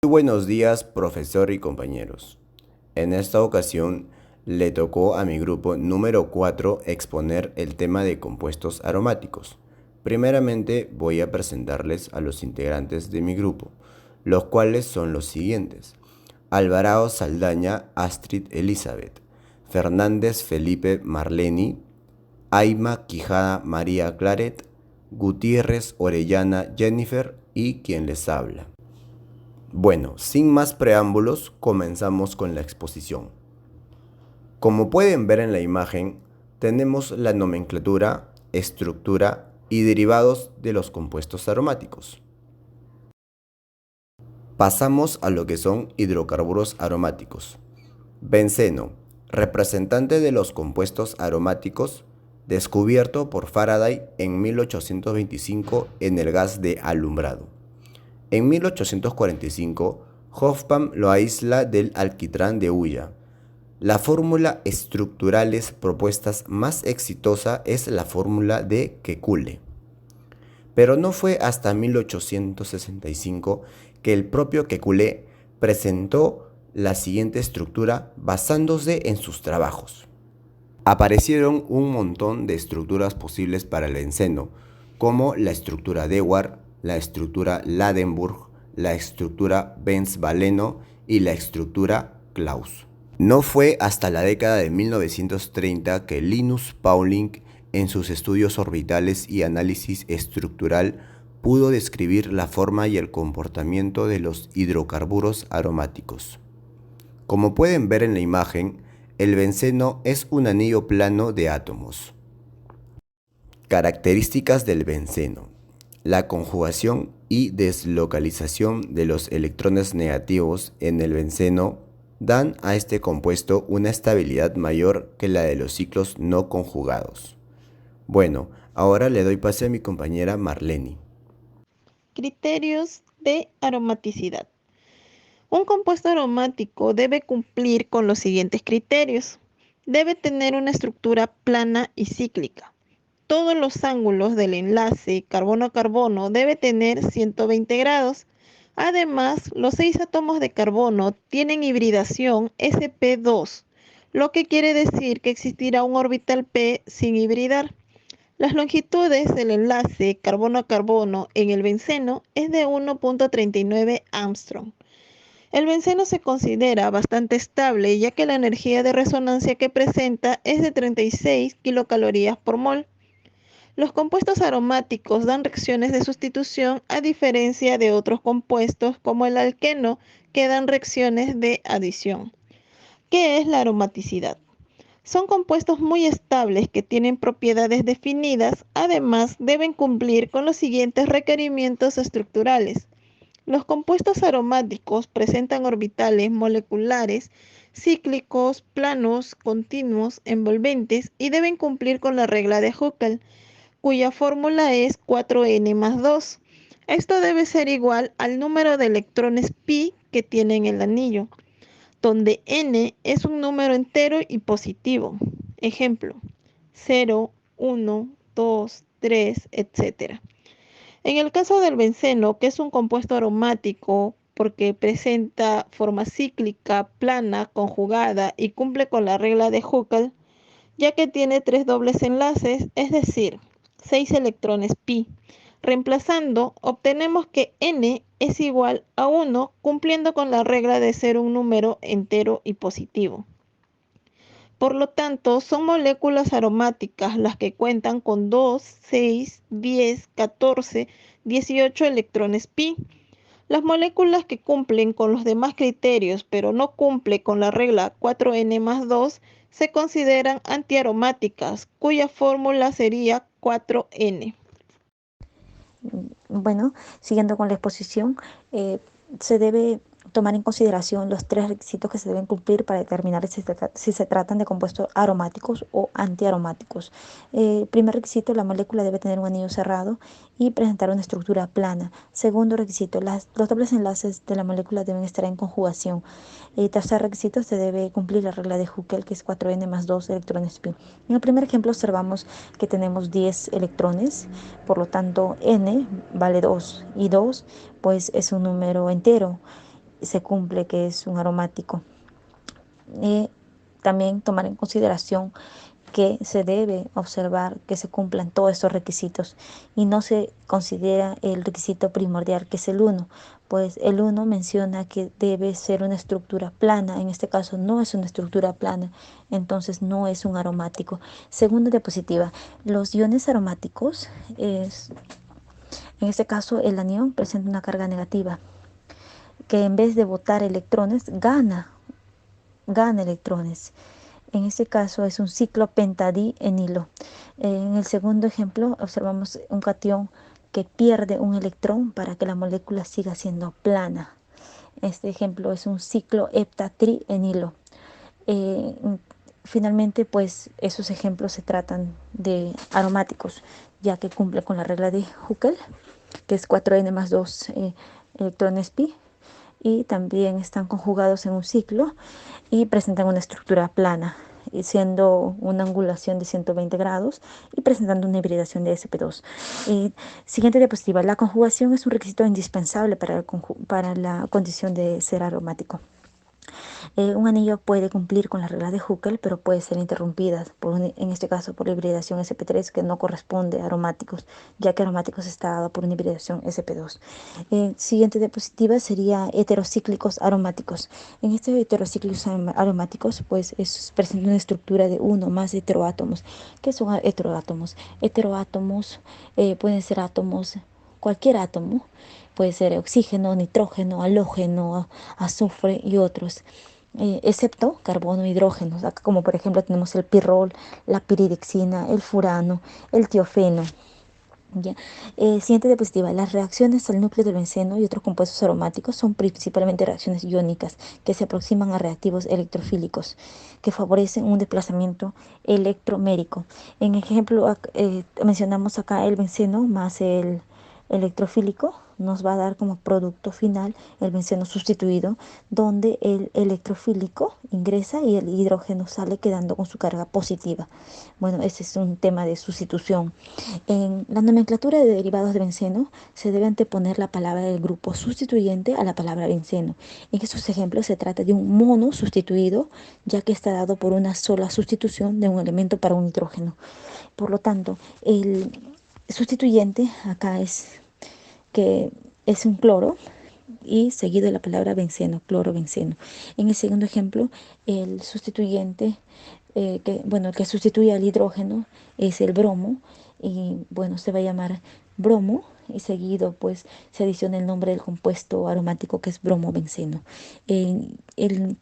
Buenos días, profesor y compañeros. En esta ocasión le tocó a mi grupo número 4 exponer el tema de compuestos aromáticos. Primeramente voy a presentarles a los integrantes de mi grupo, los cuales son los siguientes: Alvarado Saldaña Astrid Elizabeth, Fernández Felipe Marleni, Aima Quijada María Claret, Gutiérrez Orellana Jennifer y quien les habla. Bueno, sin más preámbulos, comenzamos con la exposición. Como pueden ver en la imagen, tenemos la nomenclatura, estructura y derivados de los compuestos aromáticos. Pasamos a lo que son hidrocarburos aromáticos. Benceno, representante de los compuestos aromáticos, descubierto por Faraday en 1825 en el gas de alumbrado. En 1845, Hobsbawm lo aísla del alquitrán de hulla. La fórmula estructurales propuestas más exitosa es la fórmula de Kekulé. Pero no fue hasta 1865 que el propio Kekulé presentó la siguiente estructura basándose en sus trabajos. Aparecieron un montón de estructuras posibles para el benceno, como la estructura Dewar, la estructura Ladenburg, la estructura Benz-Valeno y la estructura Claus. No fue hasta la década de 1930 que Linus Pauling, en sus estudios orbitales y análisis estructural, pudo describir la forma y el comportamiento de los hidrocarburos aromáticos. Como pueden ver en la imagen, el benceno es un anillo plano de átomos. Características del benceno: la conjugación y deslocalización de los electrones negativos en el benceno dan a este compuesto una estabilidad mayor que la de los ciclos no conjugados. Bueno, ahora le doy pase a mi compañera Marleni. Criterios de aromaticidad. Un compuesto aromático debe cumplir con los siguientes criterios. Debe tener una estructura plana y cíclica. Todos los ángulos del enlace carbono-carbono debe tener 120 grados. Además, los 6 átomos de carbono tienen hibridación sp2, lo que quiere decir que existirá un orbital p sin hibridar. Las longitudes del enlace carbono-carbono en el benceno es de 1.39 Armstrong. El benceno se considera bastante estable ya que la energía de resonancia que presenta es de 36 kilocalorías por mol. Los compuestos aromáticos dan reacciones de sustitución a diferencia de otros compuestos como el alqueno que dan reacciones de adición. ¿Qué es la aromaticidad? Son compuestos muy estables que tienen propiedades definidas, además deben cumplir con los siguientes requerimientos estructurales. Los compuestos aromáticos presentan orbitales moleculares, cíclicos, planos, continuos, envolventes y deben cumplir con la regla de Huckel, cuya fórmula es 4n+2. Esto debe ser igual al número de electrones pi que tiene en el anillo, donde n es un número entero y positivo. Ejemplo, 0, 1, 2, 3, etc. En el caso del benceno, que es un compuesto aromático porque presenta forma cíclica, plana, conjugada y cumple con la regla de Huckel, ya que tiene 3 dobles enlaces, es decir, 6 electrones pi. Reemplazando, obtenemos que n es igual a 1, cumpliendo con la regla de ser un número entero y positivo. Por lo tanto, son moléculas aromáticas las que cuentan con 2, 6, 10, 14, 18 electrones pi. Las moléculas que cumplen con los demás criterios pero no cumplen con la regla 4n+2 se consideran antiaromáticas, cuya fórmula sería 4n. Bueno, siguiendo con la exposición, se debe tomar en consideración los 3 requisitos que se deben cumplir para determinar si se tratan de compuestos aromáticos o antiaromáticos. Primer requisito, la molécula debe tener un anillo cerrado y presentar una estructura plana. Segundo requisito, los dobles enlaces de la molécula deben estar en conjugación. Tercer requisito, se debe cumplir la regla de Huckel, que es 4n+2 electrones pi. En el primer ejemplo observamos que tenemos 10 electrones, por lo tanto n vale 2 y 2 pues es un número entero. se cumple que es un aromático. También tomar en consideración que se debe observar que se cumplan todos estos requisitos y no se considera el requisito primordial, que es el 1, pues el 1 menciona que debe ser una estructura plana. En este caso no es una estructura plana, entonces no es un aromático. Segunda diapositiva, los iones aromáticos en este caso el anión presenta una carga negativa que en vez de botar electrones gana electrones. En este caso es un ciclo pentadinilo. En el segundo ejemplo observamos un catión que pierde un electrón para que la molécula siga siendo plana. Este ejemplo es un ciclo heptatrienilo. Finalmente, pues esos ejemplos se tratan de aromáticos, ya que cumple con la regla de Huckel, que es 4n más 2 electrones pi, y también están conjugados en un ciclo y presentan una estructura plana, siendo una angulación de 120 grados y presentando una hibridación de sp2. Siguiente diapositiva. La conjugación es un requisito indispensable para la condición de ser aromático. Un anillo puede cumplir con las reglas de Huckel, pero puede ser interrumpida, en este caso por la hibridación sp3, que no corresponde a aromáticos, ya que aromáticos está dado por una hibridación sp2. Siguiente diapositiva sería heterocíclicos aromáticos. En estos heterocíclicos aromáticos, pues presenta una estructura de uno más heteroátomos. ¿Qué son heteroátomos? Heteroátomos pueden ser átomos, cualquier átomo, puede ser oxígeno, nitrógeno, halógeno, azufre y otros. Excepto carbono e hidrógenos, acá como por ejemplo tenemos el pirrol, la piridixina, el furano, el tiofeno. ¿Ya? Siguiente diapositiva. Las reacciones al núcleo del benceno y otros compuestos aromáticos son principalmente reacciones iónicas que se aproximan a reactivos electrofílicos que favorecen un desplazamiento electromérico. En ejemplo, mencionamos acá el benceno más el electrofílico, nos va a dar como producto final el benceno sustituido, donde el electrofílico ingresa y el hidrógeno sale quedando con su carga positiva. Bueno, ese es un tema de sustitución. En la nomenclatura de derivados de benceno se debe anteponer la palabra del grupo sustituyente a la palabra benceno. En estos ejemplos se trata de un mono sustituido, ya que está dado por una sola sustitución de un elemento para un nitrógeno. Por lo tanto, el sustituyente acá es que es un cloro y seguido de la palabra benceno, cloro-benceno. En el segundo ejemplo, el sustituyente que sustituye al hidrógeno es el bromo, y bueno, se va a llamar bromo, y seguido pues se adiciona el nombre del compuesto aromático, que es bromobenceno. El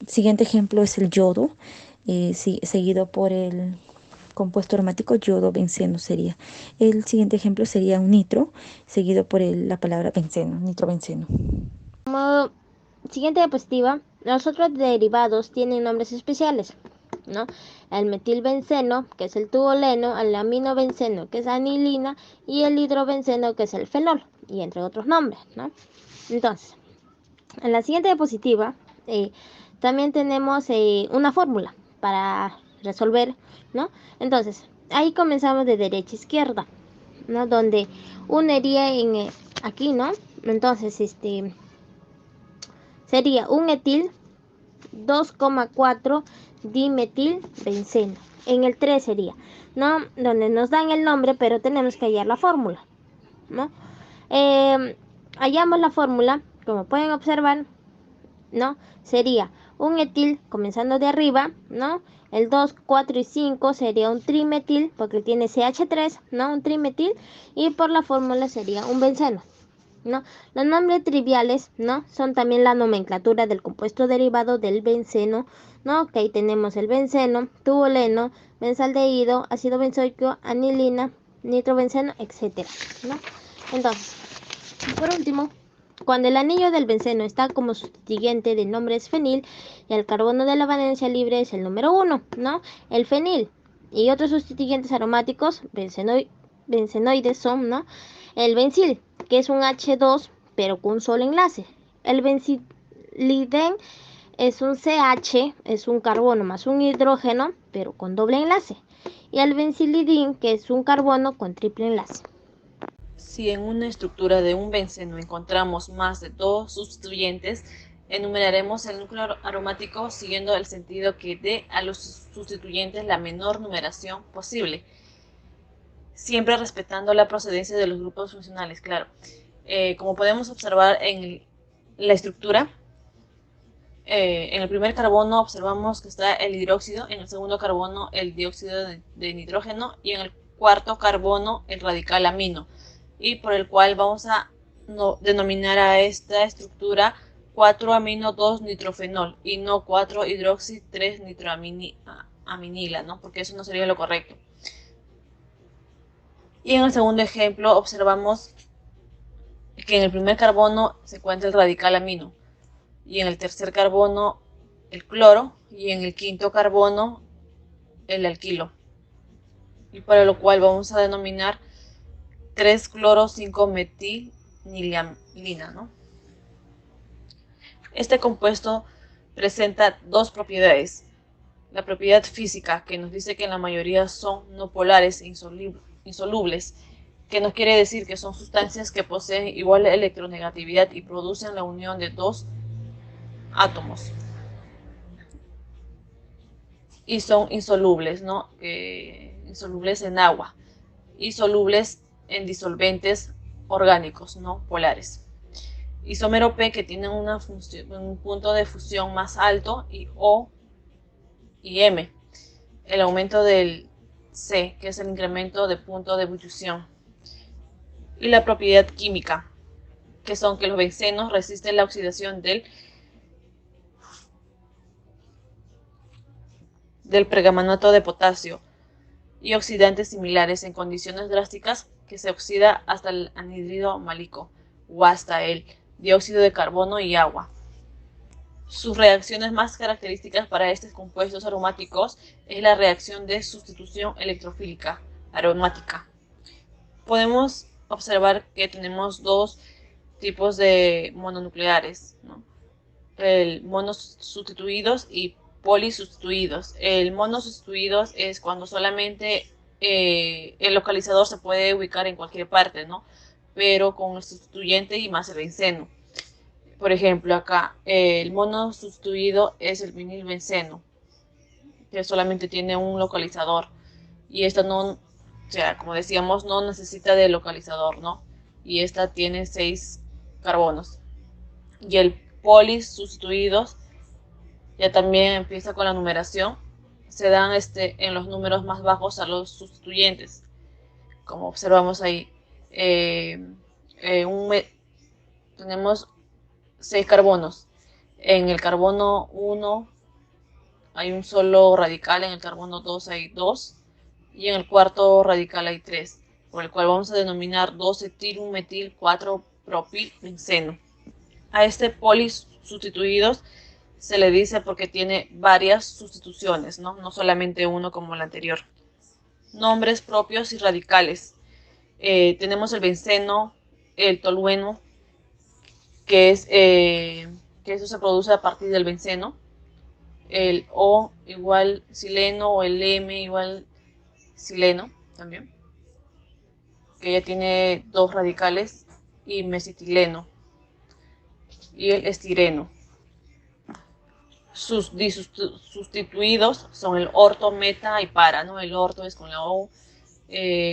siguiente ejemplo es el yodo, seguido por el compuesto aromático yodo-benceno sería. El siguiente ejemplo sería un nitro, seguido por la palabra benceno, nitrobenceno. Como siguiente diapositiva, los otros derivados tienen nombres especiales, ¿no? El metilbenceno, que es el tolueno, el aminobenceno, que es anilina, y el hidrobenceno, que es el fenol, y entre otros nombres, ¿no? Entonces, en la siguiente diapositiva también tenemos una fórmula para resolver, ¿no? Entonces, ahí comenzamos de derecha a izquierda, ¿no? Donde uniría en aquí, ¿no? Entonces, sería un etil 2,4 dimetilbenceno. En el 3 sería, ¿no? Donde nos dan el nombre, pero tenemos que hallar la fórmula, ¿no? Hallamos la fórmula, como pueden observar, ¿no? Sería un etil comenzando de arriba, ¿no? El 2, 4 y 5 sería un trimetil, porque tiene CH3, ¿no? Un trimetil, y por la fórmula sería un benceno, ¿no? Los nombres triviales, ¿no? Son también la nomenclatura del compuesto derivado del benceno, ¿no? Que ahí tenemos el benceno, tolueno, benzaldehído, ácido benzoico, anilina, nitrobenceno, etcétera, ¿no? Entonces, por último, cuando el anillo del benceno está como sustituyente del nombre es fenil y el carbono de la valencia libre es el número 1, ¿no? El fenil y otros sustituyentes aromáticos bencenoides son, ¿no? El bencil, que es un H2 pero con un solo enlace. El bencilidén es un CH, es un carbono más un hidrógeno pero con doble enlace. Y el bencilidín, que es un carbono con triple enlace. Si en una estructura de un benceno encontramos más de 2 sustituyentes, enumeraremos el núcleo aromático siguiendo el sentido que dé a los sustituyentes la menor numeración posible, siempre respetando la procedencia de los grupos funcionales, claro. Como podemos observar en la estructura, en el primer carbono observamos que está el hidróxido, en el segundo carbono el dióxido de nitrógeno y en el cuarto carbono el radical amino, y por el cual vamos a denominar a esta estructura 4-amino-2-nitrofenol y no 4-hidroxi-3-nitroaminila, ¿no? Porque eso no sería lo correcto. Y en el segundo ejemplo observamos que en el primer carbono se encuentra el radical amino, y en el tercer carbono el cloro, y en el quinto carbono el alquilo, y para lo cual vamos a denominar 3-cloro-5-metilnilamina, ¿no? Este compuesto presenta dos propiedades. La propiedad física, que nos dice que en la mayoría son no polares e insolubles, que nos quiere decir que son sustancias que poseen igual electronegatividad y producen la unión de dos átomos. Y son insolubles, ¿no? Insolubles en agua y solubles en disolventes orgánicos no polares. Isómero P, que tiene un punto de fusión más alto, y O y M. El aumento del C, que es el incremento de punto de ebullición. Y la propiedad química, que son que los bencenos resisten la oxidación del pergamanato de potasio y oxidantes similares en condiciones drásticas, que se oxida hasta el anhidrido málico o hasta el dióxido de carbono y agua. Sus reacciones más características para estos compuestos aromáticos es la reacción de sustitución electrofílica aromática. Podemos observar que tenemos dos tipos de mononucleares, ¿no? El monosustituidos y polisustituidos. El monosustituidos es cuando solamente el localizador se puede ubicar en cualquier parte, ¿no? Pero con el sustituyente y más el benceno. Por ejemplo, acá el monosustituido es el vinilbenceno, que solamente tiene un localizador, y esta no, o sea, como decíamos, no necesita de localizador, ¿no? Y esta tiene 6 carbonos. Y el polisustituidos ya también empieza con la numeración. Se dan en los números más bajos a los sustituyentes, como observamos ahí. Tenemos 6 carbonos. En el carbono 1 hay un solo radical, en el carbono 2 hay 2 y en el cuarto radical hay 3, por el cual vamos a denominar 2-etil-1-metil-4-propilbenceno. A este polisustituidos se le dice porque tiene varias sustituciones, ¿no? No solamente uno como el anterior. Nombres propios y radicales. Tenemos el benceno, el tolueno, que eso se produce a partir del benceno. El O igual sileno o el M igual sileno también, que ya tiene 2 radicales, y mesetileno y el estireno. Sus sustituidos son el orto, meta y para, ¿no? El orto es con la O,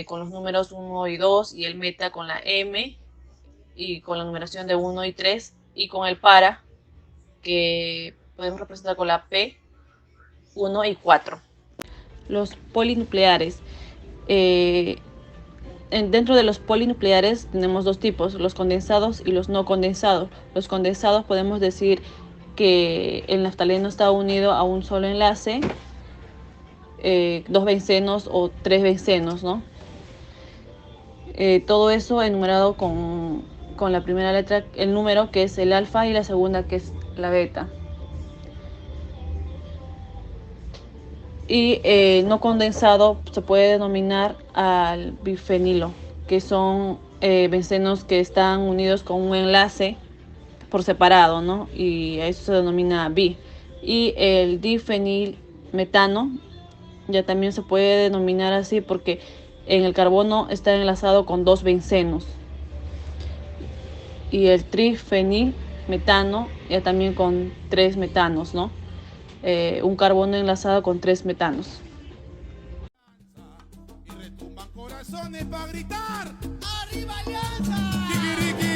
con los números 1 y 2, y el meta con la M y con la numeración de 1 y 3, y con el para, que podemos representar con la P, 1 y 4. Los polinucleares. Dentro de los polinucleares tenemos dos tipos, los condensados y los no condensados. Los condensados podemos decir que el naftaleno está unido a un solo enlace, 2 bencenos o 3 bencenos, ¿no? Todo eso enumerado con la primera letra, el número, que es el alfa, y la segunda, que es la beta. Y no condensado se puede denominar al bifenilo, que son bencenos que están unidos con un enlace por separado, ¿no? Y a eso se denomina bi. Y el difenilmetano ya también se puede denominar así porque en el carbono está enlazado con 2 bencenos. y el trifenilmetano, ya también con 3 metanos, ¿no? Un carbono enlazado con 3 metanos. Y retumban corazones para gritar ¡Arriba Alianza!